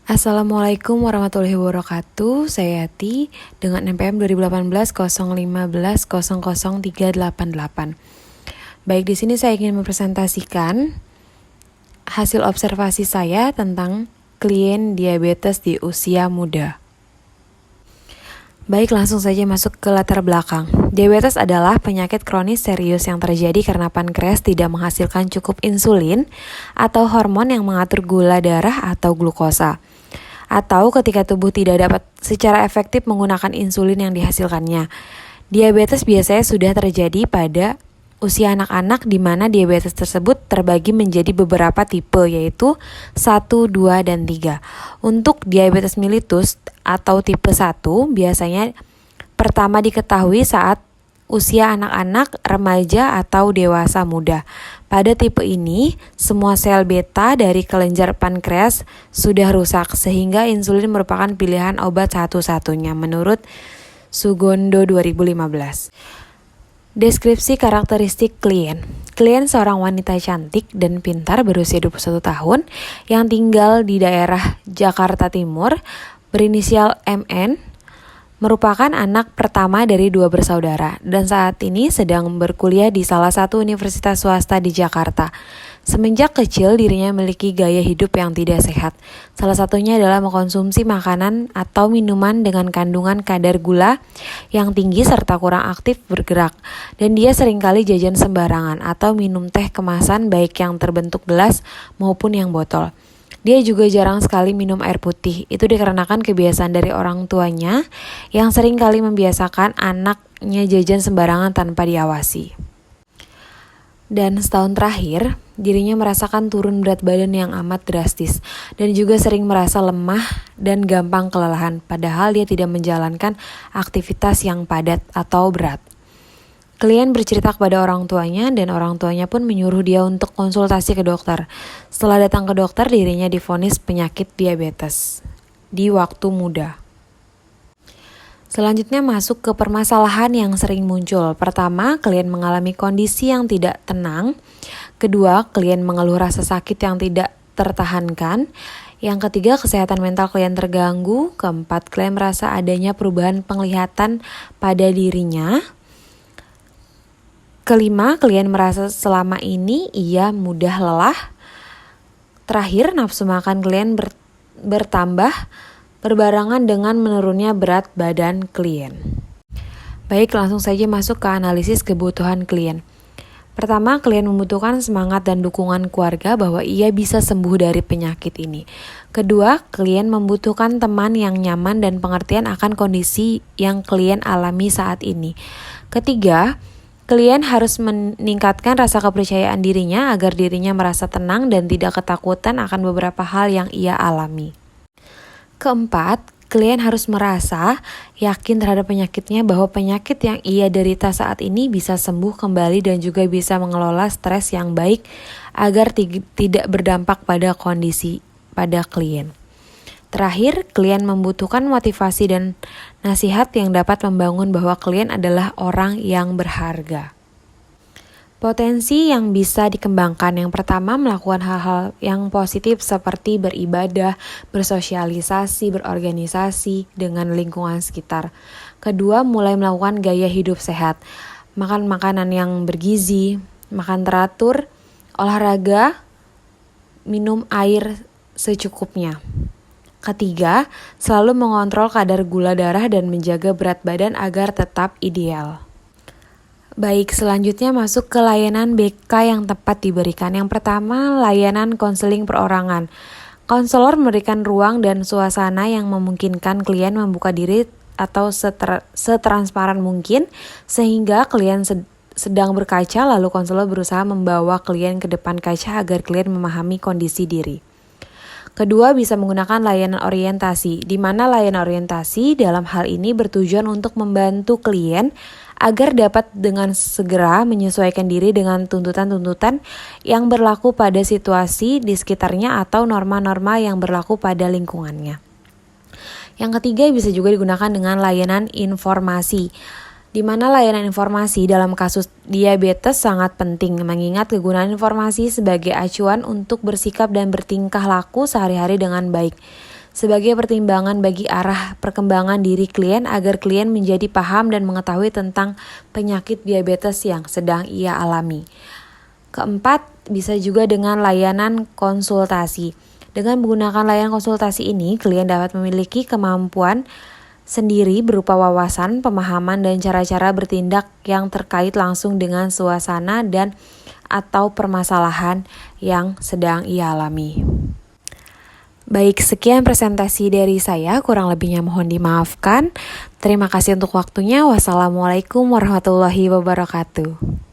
Assalamualaikum warahmatullahi wabarakatuh. Saya Yati dengan NPM 2018 015 00388. Baik, di sini saya ingin mempresentasikan hasil observasi saya tentang klien diabetes di usia muda. Baik, langsung saja masuk ke latar belakang. Diabetes adalah penyakit kronis serius yang terjadi karena pankreas tidak menghasilkan cukup insulin atau hormon yang mengatur gula darah atau glukosa. Atau ketika tubuh tidak dapat secara efektif menggunakan insulin yang dihasilkannya. Diabetes biasanya sudah terjadi pada usia anak-anak di mana diabetes tersebut terbagi menjadi beberapa tipe yaitu 1, 2, dan 3. Untuk diabetes mellitus atau tipe 1 biasanya pertama diketahui saat usia anak-anak, remaja, atau dewasa muda. Pada tipe ini, semua sel beta dari kelenjar pankreas sudah rusak sehingga insulin merupakan pilihan obat satu-satunya menurut Sugondo 2015. Deskripsi karakteristik klien. Klien seorang wanita cantik dan pintar berusia 21 tahun yang tinggal di daerah Jakarta Timur, berinisial MN, merupakan anak pertama dari 2 bersaudara dan saat ini sedang berkuliah di salah satu universitas swasta di Jakarta. Semenjak kecil dirinya memiliki gaya hidup yang tidak sehat. Salah satunya adalah mengkonsumsi makanan atau minuman dengan kandungan kadar gula yang tinggi serta kurang aktif bergerak. Dan dia seringkali jajan sembarangan atau minum teh kemasan baik yang terbentuk gelas maupun yang botol. Dia juga jarang sekali minum air putih. Itu dikarenakan kebiasaan dari orang tuanya yang seringkali membiasakan anaknya jajan sembarangan tanpa diawasi. Dan setahun terakhir, dirinya merasakan turun berat badan yang amat drastis dan juga sering merasa lemah dan gampang kelelahan padahal dia tidak menjalankan aktivitas yang padat atau berat. Klien bercerita kepada orang tuanya dan orang tuanya pun menyuruh dia untuk konsultasi ke dokter. Setelah datang ke dokter, dirinya divonis penyakit diabetes di waktu muda. Selanjutnya masuk ke permasalahan yang sering muncul. Pertama, klien mengalami kondisi yang tidak tenang. Kedua, klien mengeluh rasa sakit yang tidak tertahankan. Yang ketiga, kesehatan mental klien terganggu. Keempat, klien merasa adanya perubahan penglihatan pada dirinya. Kelima, klien merasa selama ini ia mudah lelah. Terakhir, nafsu makan klien bertambah berbarengan dengan menurunnya berat badan klien. Baik, langsung saja masuk ke analisis kebutuhan klien. Pertama, klien membutuhkan semangat dan dukungan keluarga bahwa ia bisa sembuh dari penyakit ini. Kedua, klien membutuhkan teman yang nyaman dan pengertian akan kondisi yang klien alami saat ini. Ketiga, klien harus meningkatkan rasa kepercayaan dirinya agar dirinya merasa tenang dan tidak ketakutan akan beberapa hal yang ia alami. Keempat, klien harus merasa yakin terhadap penyakitnya bahwa penyakit yang ia derita saat ini bisa sembuh kembali dan juga bisa mengelola stres yang baik agar tidak berdampak pada kondisi pada klien. Terakhir, klien membutuhkan motivasi dan nasihat yang dapat membangun bahwa klien adalah orang yang berharga. Potensi yang bisa dikembangkan yang pertama melakukan hal-hal yang positif seperti beribadah, bersosialisasi, berorganisasi dengan lingkungan sekitar. Kedua, mulai melakukan gaya hidup sehat, makan makanan yang bergizi, makan teratur, olahraga, minum air secukupnya. Ketiga, selalu mengontrol kadar gula darah dan menjaga berat badan agar tetap ideal. Baik, selanjutnya masuk ke layanan BK yang tepat diberikan. Yang pertama, layanan konseling perorangan. Konselor memberikan ruang dan suasana yang memungkinkan klien membuka diri atau setransparan mungkin sehingga klien sedang berkaca lalu konselor berusaha membawa klien ke depan kaca agar klien memahami kondisi diri. Kedua, bisa menggunakan layanan orientasi, di mana layanan orientasi dalam hal ini bertujuan untuk membantu klien agar dapat dengan segera menyesuaikan diri dengan tuntutan-tuntutan yang berlaku pada situasi di sekitarnya atau norma-norma yang berlaku pada lingkungannya. Yang ketiga, bisa juga digunakan dengan layanan informasi, di mana layanan informasi dalam kasus diabetes sangat penting mengingat kegunaan informasi sebagai acuan untuk bersikap dan bertingkah laku sehari-hari dengan baik. sebagai pertimbangan bagi arah perkembangan diri klien agar klien menjadi paham dan mengetahui tentang penyakit diabetes yang sedang ia alami. Keempat, bisa juga dengan layanan konsultasi. Dengan menggunakan layanan konsultasi ini, klien dapat memiliki kemampuan sendiri berupa wawasan, pemahaman, dan cara-cara bertindak yang terkait langsung dengan suasana dan atau permasalahan yang sedang ia alami. Baik, sekian presentasi dari saya, kurang lebihnya mohon dimaafkan. Terima kasih untuk waktunya. Wassalamualaikum warahmatullahi wabarakatuh.